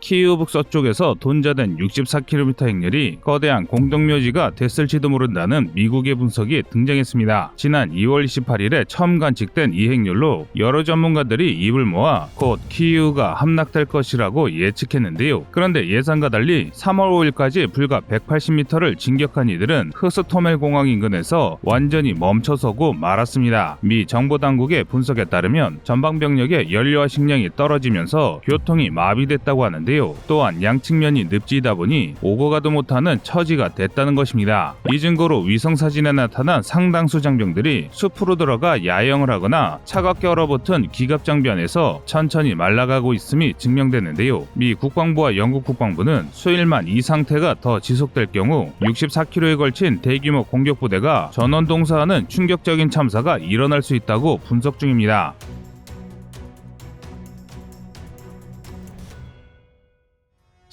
키이우 북서쪽에서 돈자된 64km 행렬이 거대한 공동묘지가 됐을지도 모른다는 미국의 분석이 등장했습니다. 지난 2월 28일에 처음 관측된 이 행렬로 여러 전문가들이 입을 모아 곧 키이우가 함락될 것이라고 예측했는데요. 그런데 예상과 달리 3월 5일까지 불과 180m를 진격한 이들은 흐스토멜 공항 인근에서 완전히 멈춰서고 말았습니다. 미 정보당국의 분석에 따르면 전방병력의 연료와 식량이 떨어지면서 교통이 마비됐다고 하는데요. 또한 양측면이 늪지이다 보니 오고 가도 못하는 처지가 됐다는 것입니다. 이 증거로 위성사진에 나타난 상당수 장병들이 숲으로 들어가 야영을 하거나 차갑게 얼어붙은 기갑장비 안에서 천천히 말라가고 있음이 증명됐는데요. 미 국방부와 영국 국방부는 수일만 이 상태가 더 지속될 경우 64km에 걸친 대규모 공격부대가 전원 동사하는 충격적인 참사가 일어날 수 있다고 분석 중입니다.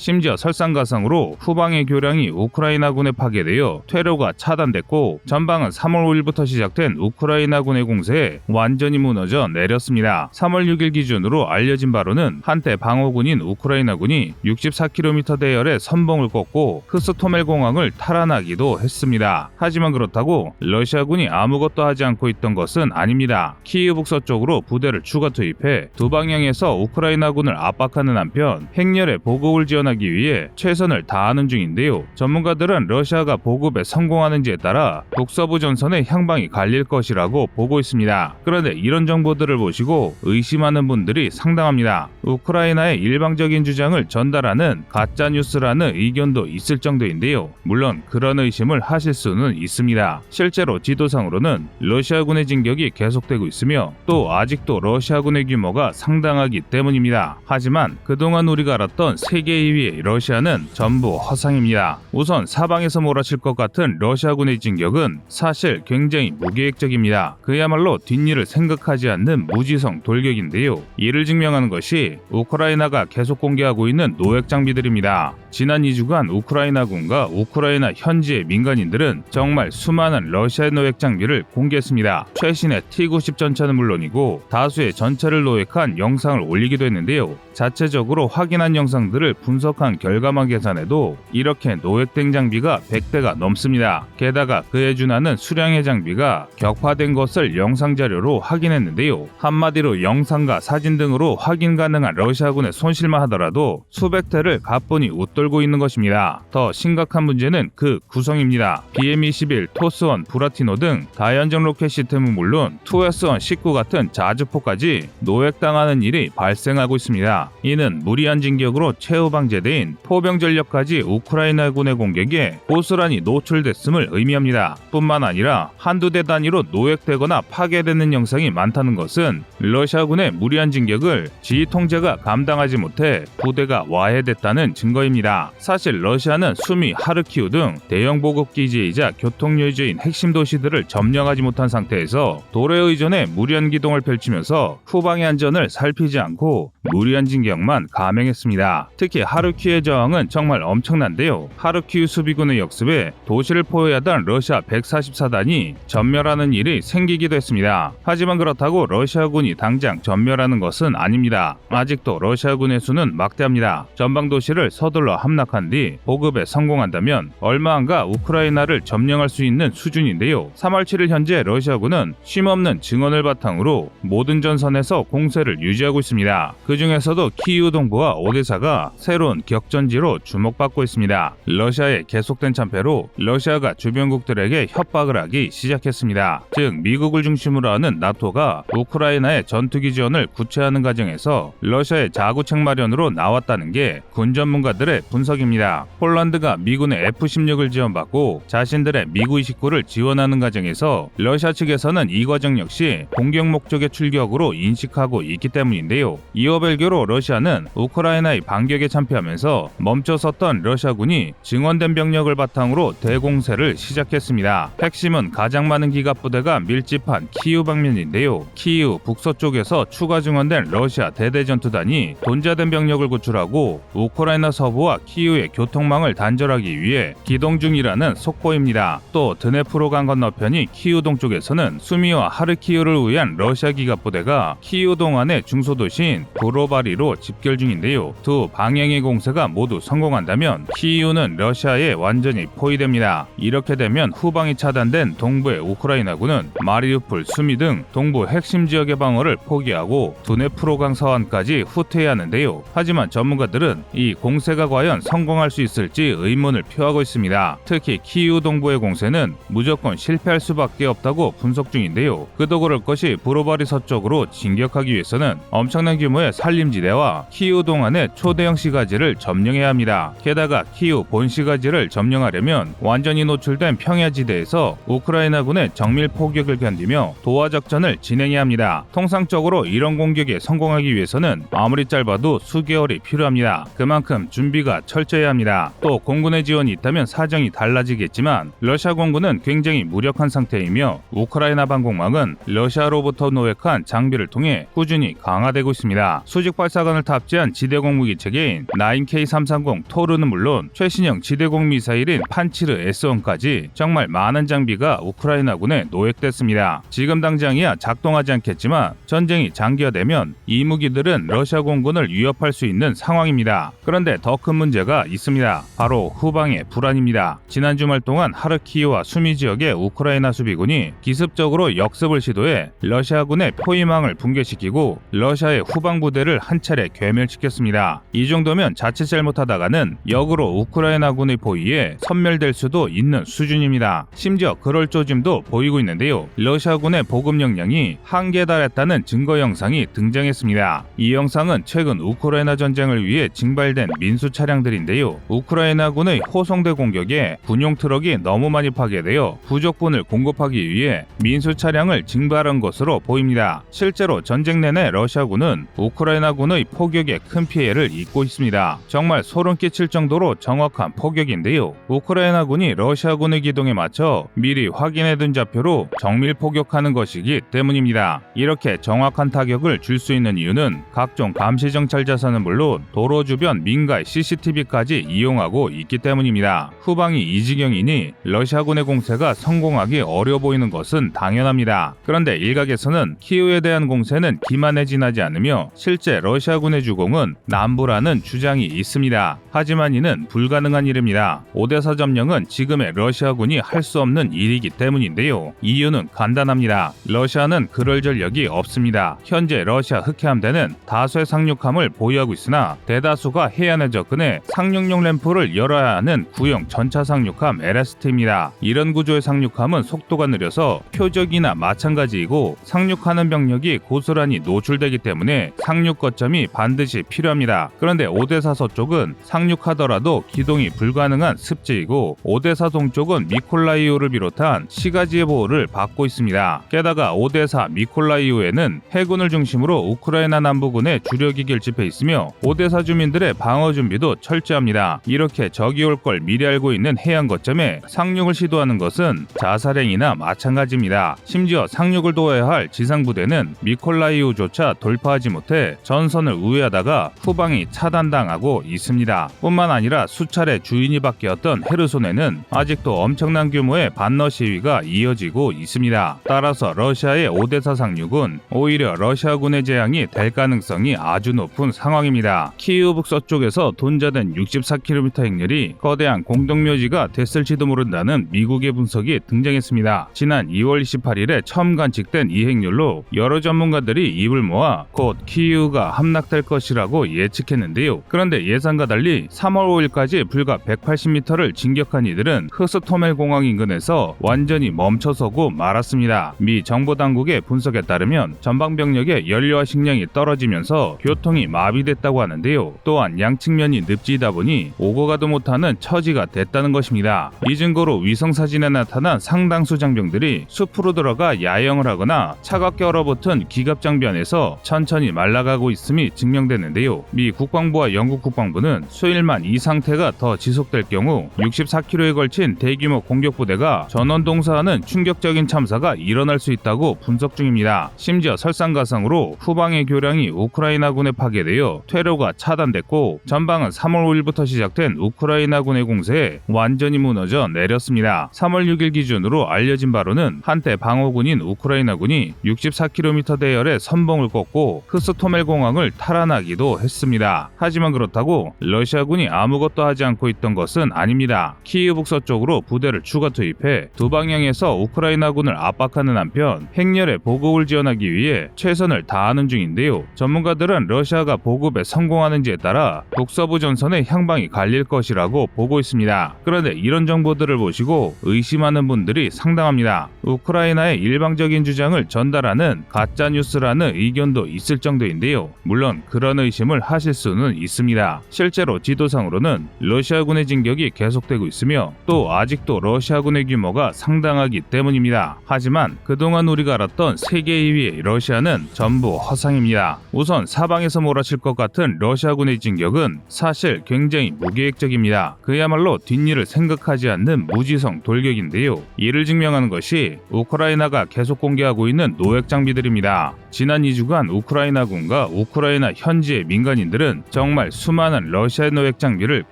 심지어 설상가상으로 후방의 교량이 우크라이나군에 파괴되어 퇴로가 차단됐고 전방은 3월 5일부터 시작된 우크라이나군의 공세에 완전히 무너져 내렸습니다. 3월 6일 기준으로 알려진 바로는 한때 방어군인 우크라이나군이 64km 대열의 선봉을 꺾고 흐스토멜 공항을 탈환하기도 했습니다. 하지만 그렇다고 러시아군이 아무것도 하지 않고 있던 것은 아닙니다. 키이우 북서쪽으로 부대를 추가 투입해 두 방향에서 우크라이나군을 압박하는 한편 행렬에 보급을 지원하기 위해 최선을 다하는 중인데요. 전문가들은 러시아가 보급에 성공하는지에 따라 북서부 전선의 향방이 갈릴 것이라고 보고 있습니다. 그런데 이런 정보들을 보시고 의심하는 분들이 상당합니다. 우크라이나의 일방적인 주장을 전달하는 가짜뉴스라는 의견도 있을 정도인데요. 물론 그런 의심을 하실 수는 있습니다. 실제로 지도상으로는 러시아군의 진격이 계속되고 있으며 또 아직도 러시아군의 규모가 상당하기 때문입니다. 하지만 그동안 우리가 알았던 세계 2위의 러시아는 전부 허상입니다. 우선 사방에서 몰아칠 것 같은 러시아군의 진격은 사실 굉장히 무계획적입니다. 그야말로 뒷일을 생각하지 않는 무지성 돌격인데요. 이를 증명하는 것이 우크라이나가 계속 공개하고 있는 노획 장비들입니다. 지난 2주간 우크라이나군과 우크라이나 현지의 민간인들은 정말 수많은 러시아 노획 장비를 공개했습니다. 최신의 T-90 전차는 물론이고 다수의 전차를 노획한 영상을 올리기도 했는데요. 자체적으로 확인한 영상들을 분석한 결과만 계산해도 이렇게 노획된 장비가 100대가 넘습니다. 게다가 그에 준하는 수량의 장비가 격파된 것을 영상자료로 확인했는데요. 한마디로 영상과 사진 등으로 확인 가능한 러시아군의 손실만 하더라도 수백 대를 가뿐히 웃돌고 있는 것입니다. 더 심각한 문제는 그 구성입니다. BM-21, 토스-1, 부라티노 등 다연정 로켓 시스템은 물론 투에스-1, 19 같은 자주포까지 노획당하는 일이 발생하고 있습니다. 이는 무리한 진격으로 최후 방제된 포병 전력까지 우크라이나군의 공격에 고스란히 노출됐음을 의미합니다. 뿐만 아니라 한두 대 단위로 노획되거나 파괴되는 영상이 많다는 것은 러시아군의 무리한 진격을 지휘 통제가 감당하지 못해 부대가 와해됐다는 증거입니다. 사실 러시아는 수미, 하르키우 등 대형 보급 기지이자 교통요지인 핵심 도시들을 점령하지 못한 상태에서 도래 의존에 무리한 기동을 펼치면서 후방의 안전을 살피지 않고 무리한 진격만 감행했습니다. 특히 하르키우의 저항은 정말 엄청난데요. 하르키우 수비군의 역습에 도시를 포위하던 러시아 144단이 전멸하는 일이 생기기도 했습니다. 하지만 그렇다고 러시아군이 당장 전멸하는 것은 아닙니다. 아직도 러시아군의 수는 막대합니다. 전방 도시를 서둘러 함락한 뒤 보급에 성공한다면 얼마 안가 우크라이나를 점령할 수 있는 수준인데요. 3월 7일 현재 러시아군은 쉼없는 증언을 바탕으로 모든 전선에서 공세를 유지하고 있습니다. 그 중에서도 키이우 동부와 오데사가 새로운 격전지로 주목받고 있습니다. 러시아의 계속된 참패로 러시아가 주변국들에게 협박을 하기 시작했습니다. 즉 미국을 중심으로 하는 나토가 우크라이나의 전투기 지원을 구체화하는 과정에서 러시아의 자구책 마련으로 나왔다는 게 군 전문가들의 분석입니다. 폴란드가 미군의 F-16을 지원받고 자신들의 미구-29를 지원하는 과정에서 러시아 측에서는 이 과정 역시 공격 목적의 출격으로 인식하고 있기 때문인데요. 이어 별개로 러시아는 우크라이나의 반격에 참패하면서 멈춰섰던 러시아군이 증원된 병력을 바탕으로 대공세를 시작했습니다. 핵심은 가장 많은 기갑부대가 밀집한 키이우 방면인데요. 키이우 북서쪽에서 추가 증원된 러시아 대대전투단이 돈자된 병력을 구출하고 우크라이나 서부와 키이우의 교통망을 단절하기 위해 기동 중이라는 속보입니다. 또 드네프로 강 건너편이 키이우 동쪽에서는 수미와 하르키우를 위한 러시아 기갑부대가 키이우 동안의 중소도시인 브로바리로 집결 중인데요. 두 방향의 공세가 모두 성공한다면 키이우는 러시아에 완전히 포위됩니다. 이렇게 되면 후방이 차단된 동부의 우크라이나군은 마리우폴, 수미 등 동부 핵심 지역의 방어를 포기하고 두네프로강 서안까지 후퇴해야 하는데요. 하지만 전문가들은 이 공세가 과연 성공할 수 있을지 의문을 표하고 있습니다. 특히 키이우 동부의 공세는 무조건 실패할 수밖에 없다고 분석 중인데요. 그도 그럴 것이 브로바리 서쪽으로 진격하기 위해서는 엄청난 규모의 산림지대와 키이우 동안의 초대형 시가지를 점령해야 합니다. 게다가 키이우 본 시가지를 점령하려면 완전히 노출된 평야지대에서 우크라이나군의 정밀 포격을 견디며 도하 작전을 진행해야 합니다. 통상적으로 이런 공격에 성공하기 위해서는 아무리 짧아도 수개월이 필요합니다. 그만큼 준비가 철저해야 합니다. 또 공군의 지원이 있다면 사정이 달라지겠지만 러시아 공군은 굉장히 무력한 상태이며 우크라이나 방공망은 러시아로부터 노획한 장비를 통해 꾸준히 강화되고 있습니다. 수직 발사관을 탑재한 지대공 무기체계인 9K330 토르는 물론 최신형 지대공 미사일인 판치르 S1까지 정말 많은 장비가 우크라이나군에 노획됐습니다. 지금 당장이야 작동하지 않겠지만 전쟁이 장기화되면 이 무기들은 러시아 공군을 위협할 수 있는 상황입니다. 그런데 더 큰 문제가 있습니다. 바로 후방의 불안입니다. 지난 주말 동안 하르키우와 수미 지역의 우크라이나 수비군이 기습적으로 역습을 시도해 러시아군의 포위망을 붕괴시키고 러시아의 후방 부대를 한 차례 괴멸시켰습니다. 이 정도면 자칫 잘못하다가는 역으로 우크라이나군의 포위에 섬멸될 수도 있는 수준입니다. 심지어 그럴 조짐도 보이고 있는데요. 러시아군의 보급 역량이 한계에 달했다는 증거 영상이 등장했습니다. 이 영상은 최근 우크라이나 전쟁을 위해 징발된 민수 차량들인데요. 우크라이나군의 호송대 공격에 군용 트럭이 너무 많이 파괴되어 부족분을 공급하기 위해 민수 차량을 징발한 것으로 보입니다. 실제로 전쟁 내내 러시아군은 우크라이나군의 포격에 큰 피해를 입고 있습니다. 정말 소름 끼칠 정도로 정확한 포격인데요. 우크라이나군이 러시아군의 기동에 맞춰 미리 확인해둔 좌표로 정밀 포격하는 것이기 때문입니다. 이렇게 정확한 타격을 줄 수 있는 이유는 각종 감시 정찰 자산은 물론 도로 주변 민가의 CCTV까지 이용하고 있기 때문입니다. 후방이 이 지경이니 러시아군의 공세가 성공하기 어려워 보이는 것은 당연합니다. 그런데 일각에서는 키이우에 대한 공세는 기만에 지나지 않으며 실제 러시아군의 주공은 남부라는 주장이 있습니다. 하지만 이는 불가능한 일입니다. 오데사 점령은 지금의 러시아군이 할 수 없는 일이기 때문인데요. 이유는 간단합니다. 러시아는 그럴 전력이 없습니다. 현재 러시아 흑해함대는 다수의 상륙함을 보유하고 있으나 대다수가 해안에 접근해 상륙용 램프를 열어야 하는 구형 전차 상륙함 LST입니다. 이런 구조의 상륙함은 속도가 느려서 표적이나 마찬가지이고 상륙하는 병력이 고스란히 노출되기 때문에 상륙 거점이 반드시 필요합니다. 그런데 오데사 서쪽은 상륙하더라도 기동이 불가능한 습지이고 오데사 동쪽은 미콜라이우를 비롯한 시가지의 보호를 받고 있습니다. 게다가 오데사, 미콜라이우에는 해군을 중심으로 우크라이나 남부군의 주력이 결집해 있으며 오데사 주민들의 방어 준비도 철저합니다. 이렇게 적이 올 걸 미리 알고 있는 해안 거점에 상륙을 시도하는 것은 자살행위나 마찬가지입니다. 심지어 상륙을 도와야 할 지상부대는 미콜라이우조차 돌파하지 못해 전선을 우회하다가 후방이 차단당하고 있습니다. 뿐만 아니라 수차례 주인이 바뀌었던 헤르손에는 아직도 엄청난 규모의 반러 시위가 이어지고 있습니다. 따라서 러시아의 오데사 상륙은 오히려 러시아군의 재앙이 될 가능성이 아주 높은 상황입니다. 키이우 북서쪽에서 돈자된 64km 행렬이 거대한 공동묘지가 됐을지도 모른다는 미국의 분석이 등장했습니다. 지난 2월 28일에 처음 관측된 이 행렬로 여러 전문가들이 입을 모아 곧 키이우가 함락될 것이라고 예측했는데요. 그런데 예상과 달리 3월 5일까지 불과 180m를 진격한 이들은 흐스토멜 공항 인근에서 완전히 멈춰서고 말았습니다. 미 정보당국의 분석에 따르면 전방병력의 연료와 식량이 떨어지면서 교통이 마비됐다고 하는데요. 또한 양측면이 늪지이다 보니 오고 가도 못하는 처지가 됐다는 것입니다. 이 증거로 위성사진에 나타난 상당수 장병들이 숲으로 들어가 야영을 하거나 차갑게 얼어붙은 기갑장비 안에서 천천히 말라가고 있음이 증명됐는데요. 미 국방부와 영국 국방부는 수일만 이 상태가 더 지속될 경우 64km에 걸친 대규모 공격부대가 전원 동사하는 충격적인 참사가 일어날 수 있다고 분석 중입니다. 심지어 설상가상으로 후방의 교량이 우크라이나군에 파괴되어 퇴로가 차단됐고 전방은 3월 5일부터 시작된 우크라이나군의 공세에 완전히 무너져 내렸습니다. 3월 6일 기준으로 알려진 바로는 한때 방어군인 우크라이나군이 64km 대열의 선봉을 꺾고 흐스토멜 공항을 탈환하기도 했습니다. 하지만 그렇다고 러시아군이 아무것도 하지 않고 있던 것은 아닙니다. 키이우 북서쪽으로 부대를 추가 투입해 두 방향에서 우크라이나군을 압박하는 한편 행렬의 보급을 지원하기 위해 최선을 다하는 중인데요. 전문가들은 러시아가 보급에 성공하는지에 따라 북서부 전선의 향방이 갈릴 것이라고 보고 있습니다. 그런데 이런 정보들을 보시고 의심하는 분들이 상당합니다. 우크라이나의 일방적인 주장을 전달하는 가짜뉴스라는 의견도 있을 정도인데요. 물론 그런 의심을 하실 수는 있습니다. 실제로 지도상으로는 러시아군의 진격이 계속되고 있으며 또 아직도 러시아군의 규모가 상당하기 때문입니다. 하지만 그동안 우리가 알았던 세계 2위의 러시아는 전부 허상입니다. 우선 사방에서 몰아칠 것 같은 러시아군의 진격은 사실 굉장히 무계획적입니다. 그야말로 뒷일을 생각하지 않는 무지성 돌격인데요. 이를 증명하는 것이 우크라이나가 계속 공개하고 있는 노획 장비들입니다. 지난 2주간 우크라이나군과 우크라이나 현지의 민간인들은 정말 수많은 러시아 노획 장비를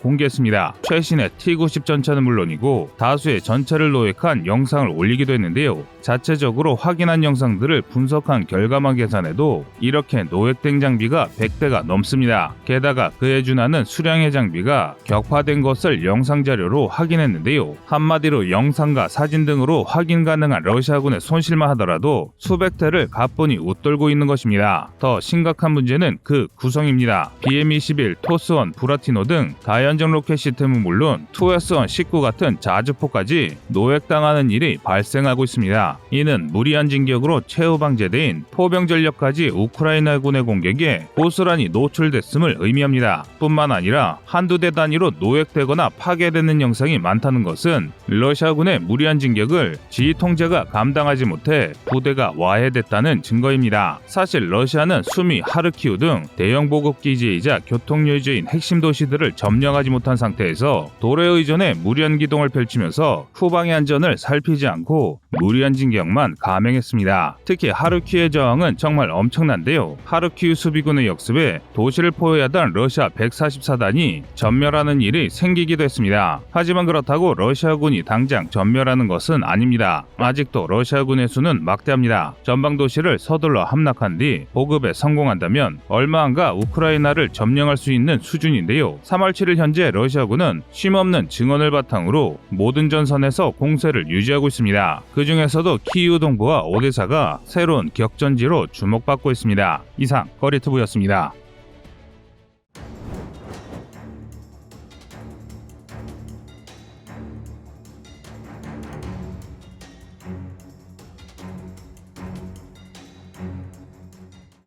공개했습니다. 최신의 T-90 전차는 물론이고 다수의 전차를 노획한 영상을 올리기도 했는데요. 자체적으로 확인한 영상들을 분석한 결과만 계산해도 이렇게 노획된 장비가 100대가 넘습니다. 게다가 그에 준하는 수량의 장비가 격파된 것을 영상자료로 확인했는데요. 한마디로 영상과 사진 등으로 확인 가능한 러시아군의 손실만 하더라도 수백 대를 가뿐히 웃돌고 있는 것입니다. 더 심각한 문제는 그 구성입니다. BM-21, 토스-1, 브라티노 등 다연정 로켓 시스템은 물론 투에스-1, 19 같은 자주포까지 노획당하는 일이 발생하고 있습니다. 이는 무리한 진격으로 최후 방제된 포병 전력까지 우크라이나군의 공격에 고스란히 노출됐음을 의미합니다. 뿐만 아니라 한두 대 단위로 노획되거나 파괴되는 영상이 많다는 것은 러시아군의 무리한 진격을 지휘 통제가 감당하지 못해 부대가 와해됐다는 증거입니다. 사실 러시아는 수미, 하르키우 등 대형 보급 기지이자 교통요지인 핵심 도시들을 점령하지 못한 상태에서 도래 의존에 무리한 기동을 펼치면서 후방의 안전을 살피지 않고 무리한 진격만 감행했습니다. 특히 하르키우의 저항은 정말 엄청난데요. 하르키우 수비군의 역습에 도시를 포위하던 러시아 144단이 전멸하는 일이 생기기도 했습니다. 하지만 그렇다고 러시아군이 당장 전멸하는 것은 아닙니다. 아직도 러시아군의 수는 막대합니다. 전방 도시를 서둘러 함락한 뒤 보급에 성공한다면 얼마 안가 우크라이나를 점령할 수 있는 수준인데요. 3월 7일 현재 러시아군은 쉼없는 증언을 바탕으로 모든 전선에서 공세를 유지하고 있습니다. 그 중에서도 키이우 동부와 오데사가 새로운 격전지로 주목받고 있습니다. 이상 거리투브였습니다.